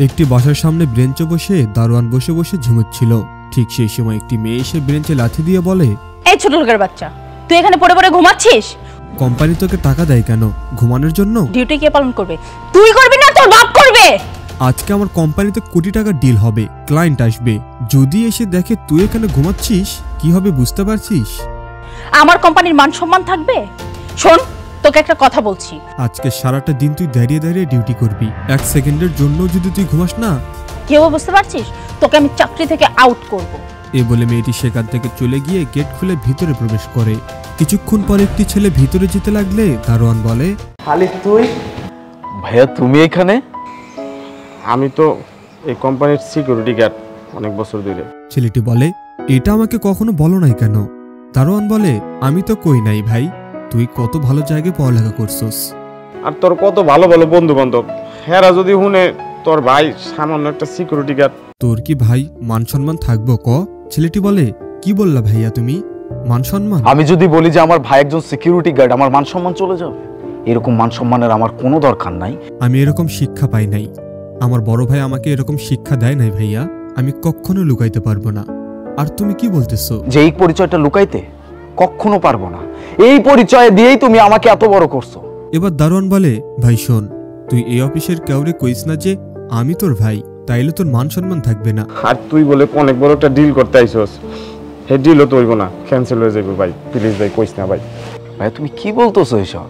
একটি বাসার সামনে বেঞ্চে বসে দারোয়ান বসে বসে ঝিমুচ্ছিল। ঠিক সেই সময় একটি মেয়ে এসে বেঞ্চে লাথি দিয়ে বলে, এই ছোট লোকের বাচ্চা, তুই এখানে পড়ে পড়ে ঘুমাচ্ছিস? কোম্পানি তোকে টাকা দেয় কেন? ঘুমানোর জন্য? ডিউটি কে পালন করবে? তুই করবি না তোর বাপ করবে? আজকে আমার কোম্পানিতে কোটি টাকার ডিল হবে, ক্লায়েন্ট আসবে, যদি এসে দেখে তুই এখানে ঘুমাচ্ছিস কি হবে বুঝতে পারছিস? আমার কোম্পানির মান সম্মান থাকবে? শোন, তোকে একটা কথা বলছি, আজকে সারাটা দিন তুই দাঁড়িয়ে দাঁড়িয়ে ডিউটি করবি, এক সেকেন্ডের জন্য যদি তুই ঘুমাস না, কেউ বুঝতে পারছিস, তোকে আমি চাকরি থেকে আউট করব। এই বলে মেয়েটি সেখান থেকে চলে গিয়ে গেট খুলে ভিতরে প্রবেশ করে। কিছুক্ষণ পর একটি ছেলে ভিতরে যেতে লাগলে দারোয়ান বলে, আলিফ তুই? ভাইয়া তুমি এখানে? আমি তো এই কোম্পানির সিকিউরিটি গার্ড অনেক বছর ধরে। ছেলেটি বলে, এটা আমাকে কখনো বলো নাই কেন? দারোয়ান বলে, আমি তো কই নাই ভাই, তুই কত ভালো জায়গায় পড়ালেখা করছস, আর তোর কত ভালো ভালো বন্ধু বান্ধব, হেরা যদি শুনে তোর ভাই সামান্য একটা সিকিউরিটি গার্ড। তোর কি ভাই মান সম্মান থাকবো ক? ছেলেটি বলে, কি বললা ভাইয়া তুমি? মান সম্মান? আমি যদি বলি যে আমার ভাই একজন সিকিউরিটি গার্ড, আমার মান সম্মান চলে যাবে? এরকম মান সম্মানের আমার কোনো দরকার নাই। আমি এরকম শিক্ষা পাই নাই, আমার বড় ভাই আমাকে এরকম শিক্ষা দেয় নাই ভাইয়া, আমি কখনো লুকাইতে পারবো না। আর তুমি কি বলতেছো? যে এই পরিচয়টা লুকাইতে কখনো পারবো না, এই পরিচয় দিয়েই তুমি আমাকে এত বড় করছো। এবার দারোয়ান বলে, ভাই শোন, তুই এই অফিসের কাউরে কইস না যে আমি তোর ভাই, তাইলে তোর মান সম্মান থাকবে না। আর তুই বলে অনেক বড় একটা ডিল করতে আইছস, হে ডিলও তো হইব না, ক্যান্সেল হয়ে যাবে ভাই, প্লিজ ভাই কইস না ভাই। ভাই তুমি কি বলতেছো এসব?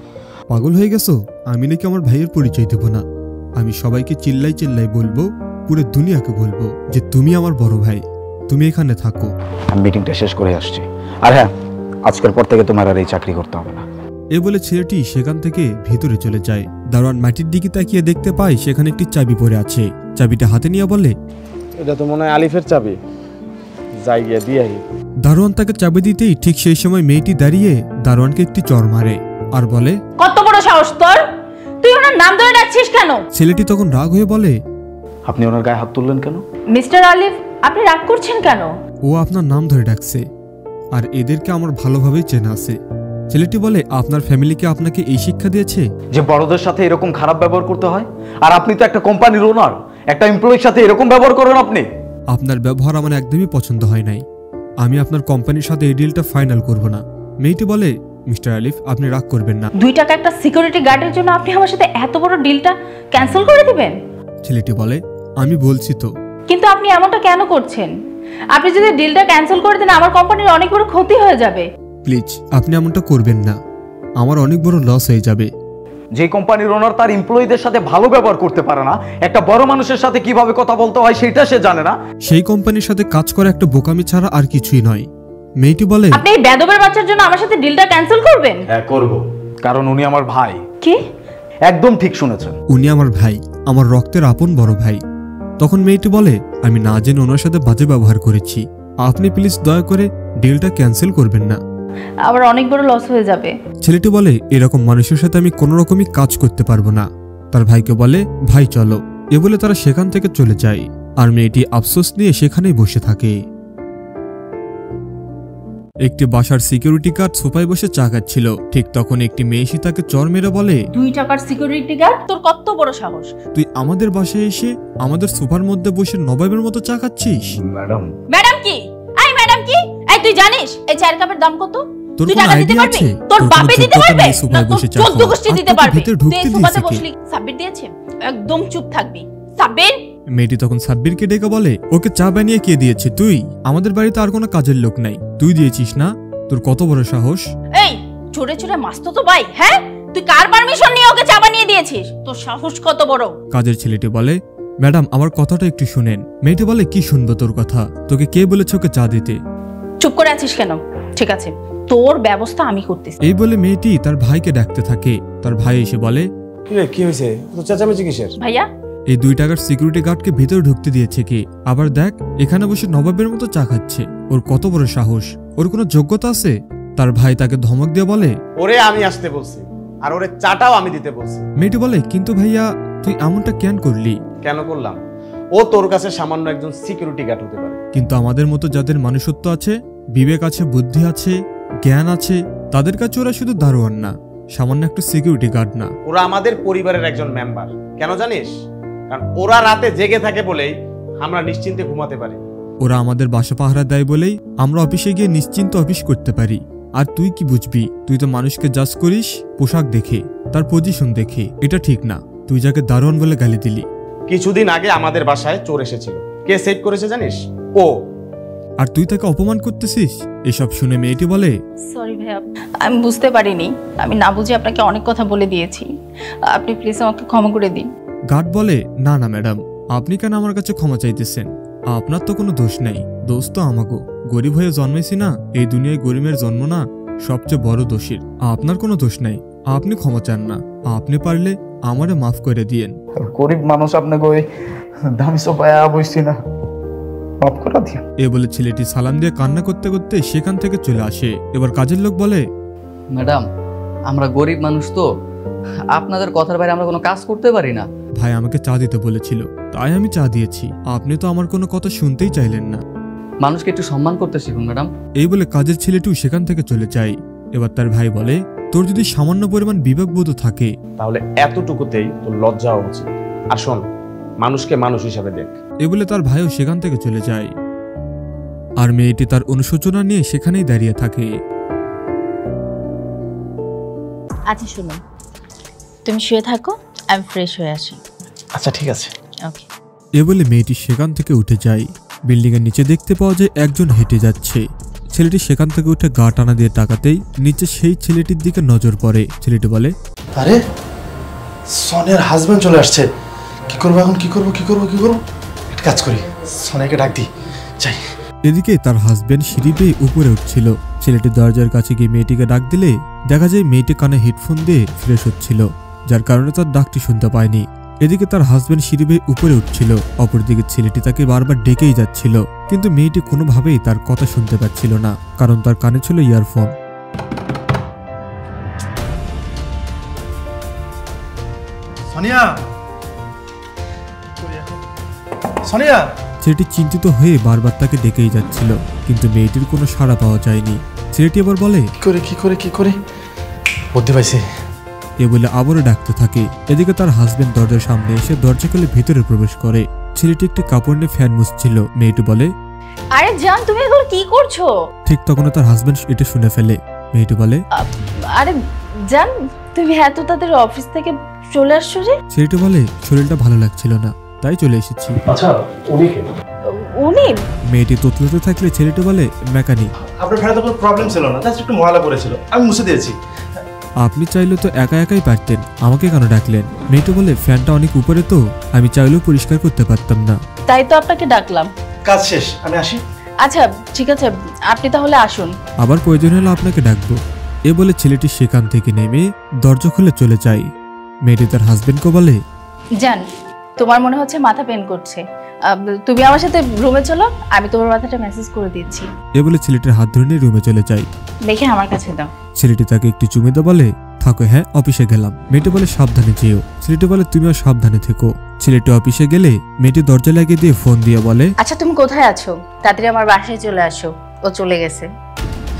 পাগল হয়ে গেছো? আমি নাকি আমার ভাইয়ের পরিচয় দেব না? আমি সবাইকে চিল্লাই চিল্লাই বলবো, পুরো দুনিয়াকে বলবো যে তুমি আমার বড় ভাই, তুমি এখানে থাকো। আমি মিটিংটা শেষ করে আসছি, আর হ্যাঁ, আজকের পর থেকে তোমার আর এই চাকরি করতে হবে না। এ বলে ছেলেটি সেখান থেকে ভিতরে চলে যায়। দারোয়ান মাটির দিকে তাকিয়ে দেখতে পায় সেখানে একটি চাবি পড়ে আছে। চাবিটা হাতে নিয়ে বলে, এটা তো মনে হয় আলিফের চাবি, যাই গিয়ে দিয়ে। দারোয়ান তাকে চাবি দিতেই ঠিক সেই সময় মেয়েটি দাঁড়িয়ে দারোয়ানকে একটি চড় মারে আর বলে, কত বড় সাহস তোর, তুই ওনার নাম ধরে ডাকছিস কেন? ছেলেটি তখন রাগ হয়ে বলে, আপনি ওনার গায়ে হাত তুললেন কেন? মিস্টার আলিফ, আপনি রাগ করছেন কেন? ও আপনার নাম ধরে ডাকছে, আর এদেরকে আমার ভালোভাবেই চেনা আছে। ছেলেটি বলে, আপনার ফ্যামিলিকে আপনাকে এই শিক্ষা দিয়েছে যে বড়দের সাথে এরকম খারাপ ব্যবহার করতে হয়? আর আপনি তো একটা কোম্পানির ওনার, একটা এমপ্লয়ির সাথে এরকম ব্যবহার করেন আপনি? আপনার ব্যবহার আমার একদমই পছন্দ হয় নাই, আমি আপনার কোম্পানির সাথে এই ডিলটা ফাইনাল করব না। মেয়েটি বলে, মিস্টার আলিফ আপনি রাগ করবেন না, 2 টাকা একটা সিকিউরিটি গার্ডের জন্য আপনি আমার সাথে এত বড় ডিলটা ক্যান্সেল করে দিবেন? ছেলেটি বলে, আমি বলছি তো। কিন্তু আপনি এমনটা কেন করছেন? আপনি যদি ডিলটা ক্যান্সেল করে দেন আমার কোম্পানির অনেক বড় ক্ষতি হয়ে যাবে। প্লিজ আপনি এমনটা করবেন না, আমার অনেক বড় লস হয়ে যাবে। যে কোম্পানির ওনার তার এমপ্লয়ীদের সাথে ভালো ব্যবহার করতে পারে না, একটা বড় মানুষের সাথে কিভাবে কথা বলতে হয় সেটা সে জানে না, সেই কোম্পানির সাথে কাজ করা একটা বোকামি ছাড়া আর কিছুই নয়। মেয়েটি বলে, আপনি এই বেদবের বাচ্চার জন্য আমার সাথে ডিলটা ক্যান্সেল করবেন? হ্যাঁ করব, কারণ উনি আমার ভাই। কি? একদম ঠিক শুনেছেন, উনি আমার ভাই, আমার রক্তের আপন বড় ভাই। তখন মেয়েটি বলে, আমি না জেনে ওনার সাথে বাজে ব্যবহার করেছি, আপনি প্লিজ দয়া করে ডিলটা ক্যান্সেল করবেন না, আবার অনেক বড় লস হয়ে যাবে। ছেলেটি বলে, এরকম মানুষের সাথে আমি কোনো রকমই কাজ করতে পারবো না। তার ভাইকে বলে, ভাই চলো। এ বলে তারা সেখান থেকে চলে যায়, আর মেয়েটি আফসোস নিয়ে সেখানেই বসে থাকে। একটি বাসার সিকিউরিটি গার্ড সোফায় বসে চা খাচ্ছিল। ঠিক তখন একটি মেয়ে এসে তাকে চড় মেরে বলে, 2 টাকার সিকিউরিটি গার্ড, তোর কত বড় সাহস? তুই আমাদের বাসায় এসে আমাদের সোফার মধ্যে বসে নবাবের মতো চা খাচ্ছিস? ম্যাডাম। ম্যাডাম কি? এই ম্যাডাম কি? এই তুই জানিস এই চায়ের কাপের দাম কত? তোর তুই কোনো টাকা দিতে আইডিয়া পারবি? আছে? তোর বাপে দিতে পারবে? না তোর বসে চা 14 গোষ্ঠী দিতে পারবে? ভিতরে তুই ঢুকতে সোফাতে দিয়েছে বসলি, সাব্বির দিয়েছে? একদম চুপ থাকবি। সাব্বির। মেয়েটি তখন সাব্বিরকে ডেকে বলে, ওকে চা বানিয়ে কে দিয়েছে? তুই? আমাদের বাড়িতে আর কোনো কাজের লোক নাই, তুই দিয়েছিস না? তোর কত বড় সাহস? এই চোরে চোরে মাস্তো তো ভাই, হ্যাঁ? তুই কার পারমিশন নিয়ে ওকে চা বানিয়ে দিয়েছিস? তোর সাহস কত বড়? কাজের ছেলেটি বলে, ম্যাডাম আমার কথাটা একটু শুনেন। মেয়েটি বলে, কি শুনবো তোর কথা? তোকে কে বলেছে ওকে চা দিতে? চুপ করে আছিস কেন? ঠিক আছে, তোর ব্যবস্থা আমি করতেছি। এই বলে মেয়েটি তার ভাইকে ডাকতে থাকে। তার ভাই এসে বলে, কি হয়েছে? তো চেঁচামেচি কিসের? ভাইয়া, এই 2 টাকার সিকিউরিটি গার্ডকে ভিতরে ঢুকতে দিয়েছে কি? আবার দেখ এখানে বসে নবাবের মতো চা খাচ্ছে, ওর কত বড় সাহস? ওর কোনো যোগ্যতা আছে? তার ভাই তাকে ধমক দিয়ে বলে, ওরে আমি আসতে বলছি, আর ওরে চাটাও আমি দিতে বলছি। মেয়েটি বলে, কিন্তু ভাইয়া তুই এমনটা কেন করলি? কেন করলাম? ও তোর কাছে সামান্য একজন সিকিউরিটি গার্ড হতে পারে, কিন্তু আমাদের মতো যাদের মানুষত্ব আছে, বিবেক আছে, বুদ্ধি আছে, জ্ঞান আছে, তাদের কাছে ওরা শুধু দারোয়ান না, সামান্য একটা সিকিউরিটি গার্ড না। ওরা আমাদের পরিবারের একজন মেম্বার। কেন জানিস? কারণ ওরা রাতে জেগে থাকে বলেই আমরা নিশ্চিন্তে ঘুমাতে পারি। ওরা আমাদের বাসা পাহারা দেয় বলেই আমরা অফিসে গিয়ে নিশ্চিন্ত অফিস করতে পারি। আর তুই কি বুঝবি? তুই তো মানুষকে জাজ করিস পোশাক দেখে, তার পজিশন দেখে। এটা ঠিক না। তুই যাকে দারোয়ান বলে গালি দিলি। কিছুদিন আগে আমাদের বাসায় চোর এসেছিল। কে সেভ করেছে জানিস? ও। আর তুই তাকে অপমান করতেছিস। এসব শুনে মেয়েটি বলে, সরি ভাইয়া, আমি বুঝতে পারিনি। আমি না বুঝে আপনাকে অনেক কথা বলে দিয়েছি। আপনি প্লিজ আমাকে ক্ষমা করে দিন। গার্ড বলে, না না ম্যাডাম, আপনি কেন আমার কাছে ক্ষমা চাইতেছেন? আপনার তো কোনো দোষ নেই। দোষ তো আমাগো। গরিব হয়ে জন্মেছি না, এই দুনিয়ায় গরিবের জন্ম না সবচেয়ে বড় দোষীর। আপনার কোনো দোষ নাই, আপনি ক্ষমা চান না। আপনি পারলে আমারে মাফ করে দিয়েন। গরিব মানুষ আপনাকে ওই দামি সোফায় বসছি না, মাফ করে দিন। এ বলে ছেলেটি সালাম দিয়ে কান্না করতে করতে সেখান থেকে চলে আসে। এবার কাজের লোক বলে, ম্যাডাম, আমরা গরিব মানুষ তো, আপনাদের কথার বাইরে আমরা কোনো কাজ করতে পারি না। ভাই আমাকে চা দিতে বলেছিল, তাই আমি চা দিয়েছি। আপনি তো আমার কোনো কথা শুনতেই চাইলেন না। মানুষকে একটু সম্মান করতে শিখুন ম্যাডাম। এই বলে কাজের ছেলেটিও সেখান থেকে চলে যায়। এবার তার ভাই বলে, তোর যদি সামান্য পরিমাণ বিবেকবোধ থাকে তাহলে এতটুকুতেই তোর লজ্জা হওয়া উচিত। আর শোন, মানুষকে মানুষ হিসাবে দেখ। এ বলে তার ভাইও সেখান থেকে চলে যায়। আর মেয়েটি তার অনুশোচনা নিয়ে সেখানেই দাঁড়িয়ে থাকে। আচ্ছা শুনুন, তুমি শুয়ে থাকো, আমি ফ্রেশ হয়ে আসি। আচ্ছা ঠিক আছে। ওকে। এ বলে মেয়েটি সেখান থেকে উঠে যায়। বিল্ডিং এর নিচে দেখতে পাওয়া যায় একজন হেঁটে যাচ্ছে। ছেলেটি সেখান থেকে উঠে গা টানা দিয়ে তাকাতেই নিচে সেই ছেলেটির দিকে নজর পড়ে। ছেলেটি বলে, আরে সনের হাজবেন্ড চলে আসছে। কি করবো এখন? কি করবো? একটা কাজ করি, সনিয়াকে ডাক দি, যাই। এদিকে তার হাজবেন্ড সিঁড়ি বেয়ে উপরে উঠছিল। ছেলেটি দরজার কাছে গিয়ে মেয়েটিকে ডাক দিলে দেখা যায় মেয়েটি কানে হেডফোন দিয়ে ফ্রেশ হচ্ছিল, যার কারণে তার ডাকটি শুনতে পায়নি। এদিকে তার হাজবেন্ড সিঁড়ি বেয়ে উপরে উঠছিল, অপরদিকে ছেলেটি তাকে বারবার ডেকেই যাচ্ছিল, কিন্তু মেয়েটি কোনোভাবেই তার কথা শুনতে পাচ্ছিল না, কারণ তার কানে ছিল ইয়ারফোন। সোনিয়া, সোনিয়া। ছেলেটি চিন্তিত হয়ে বারবার তাকে ডেকেই যাচ্ছিল, কিন্তু মেয়েটির কোনো সাড়া পাওয়া যায়নি। ছেলেটি আবার বলে, কি করে বুদ্ধি পাইছি। এ বলে আবারও ডাকতে থাকে। এদিকে তার হাজবেন্ড দরজার সামনে এসে দরজা খুলে ভিতরে প্রবেশ করে। ছেলেটি একটি কাপড় নিয়ে ফ্যান মুছছিল। মেয়েটি বলে, আরে জান, তুমি এগুলো কি করছো? ঠিক তখন তার হাজবেন্ড এটা শুনে ফেলে। মেয়েটি বলে, আরে জান, তুমি এত তাড়াতাড়ি অফিস থেকে চলে আসছো যে? ছেলেটি বলে, শরীরটা ভালো লাগছিল না, তাই চলে এসেছি। আচ্ছা, উনি কে? উনি? মেয়েটি তোতলাতে থাকলে ছেলেটি বলে, মেকানিক। আপনার ফ্যানে তো কোনো প্রবলেম ছিল না, জাস্ট একটু ময়লা পড়েছিল, আমি মুছে দিয়েছি। আপনি চাইলে তো একা একাই পারতেন, আমাকে কেন ডাকলেন? মেয়েটি বলে, ফ্যানটা অনেক উপরে তো, আমি চাইলেও পরিষ্কার করতে পারতাম না। তাই তো আপনাকে ডাকলাম। কাজ শেষ, আমি আসি। আচ্ছা ঠিক আছে, আপনি তাহলে আসুন। আবার প্রয়োজন হলে আপনাকে ডাকবো। এ বলে ছেলেটি সেখান থেকে নেমে দরজা খুলে চলে যায়। মেয়েটি তার হাজবেন্ডকে বলে, জান, তোমার মনে হচ্ছে মাথা পেন করছে, তুমি আমার সাথে রুমে চলো, আমি তোমার মাথাটা ম্যাসেজ করে দিচ্ছি। এ বলে ছেলেটির হাত ধরে নিয়ে রুমে চলে যায়। দেখে আমার কাছে দাও। ছেলেটি তাকে একটু চুমে দিয়ে বলে, থাকো, হ্যাঁ অফিসে গেলাম। মেয়েটি বলে, সাবধানে যেও। ছেলেটি বলে, তুমিও সাবধানে থেকো। ছেলেটি অফিসে গেলে মেয়েটি দরজা লাগিয়ে দিয়ে ফোন দিয়ে বলে, আচ্ছা তুমি কোথায় আছো? তাড়াতাড়ি আমার বাসায় চলে আসো। ও চলে গেছে।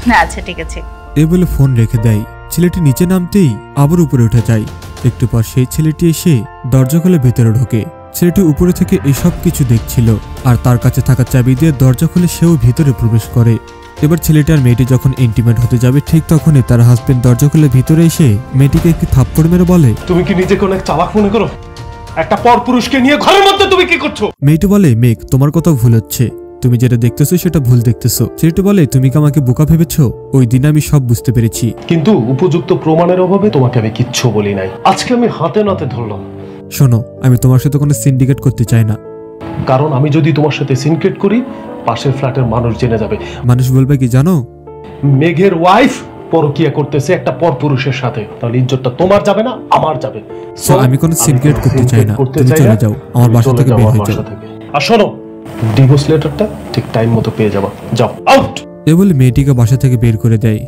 না আচ্ছা ঠিক আছে। এ বলে ফোন রেখে দেয়। ছেলেটি নিচে নামতেই আবার উপরে উঠে যায়। একটু পর সেই ছেলেটি এসে দরজা খুলে ভেতরে ঢোকে। ছেলেটি উপরে থেকে এসব কিছু দেখছিল, আর তার কাছে থাকা চাবি দিয়ে দরজা খুলে সেও ভিতরে প্রবেশ করে। এবার ছেলেটি আর মেয়েটি যখন ইন্টিমেট হতে যাবে, ঠিক তখনই তার হাজবেন্ড দরজা খুলে ভিতরে এসে মেয়েটিকে একটি থাপ্পড় মেরে বলে, তুমি কি নিজেকে অনেক চালাক মনে করো? একটা পরপুরুষকে নিয়ে ঘরের মধ্যে তুমি কি করছো? মেয়েটি বলে, মেঘ, তোমার কথা ভুল হচ্ছে, তুমি যেটা দেখতেছো সেটা ভুল দেখতেছো। ছেলেটি বলে, তুমি কি আমাকে বোকা ভেবেছো? ওই দিন আমি সব বুঝতে পেরেছি, কিন্তু উপযুক্ত প্রমাণের অভাবে তোমাকে আমি কিচ্ছু বলি নাই। আজকে আমি হাতে নাতে ধরলাম। শোনো, আমি তোমার সাথে কোনো সিন্ডিকেট করতে চাই না, কারণ আমি যদি তোমার সাথে সিনক্রেট করি, পাশের ফ্ল্যাটের মানুষ জেনে যাবে। মানুষ বলবে কি জানো? মেঘের ওয়াইফ পরকিয়া করতেছে একটা পরপুরুষের সাথে, তাহলে ইজ্জতটা তোমার যাবে না, আমার যাবে। সো আমি কোনো সিনক্রেট করতে চাই না, তুমি চলে যাও, আমার বাসা থেকে বের হয়ে যাও। আর শোনো, ডিভোর্স লেটারটা ঠিক টাইম মতো পেয়ে যাবা, যাও আউট। এ বলে মেয়েটিকে বাসা থেকে বের করে দেয়।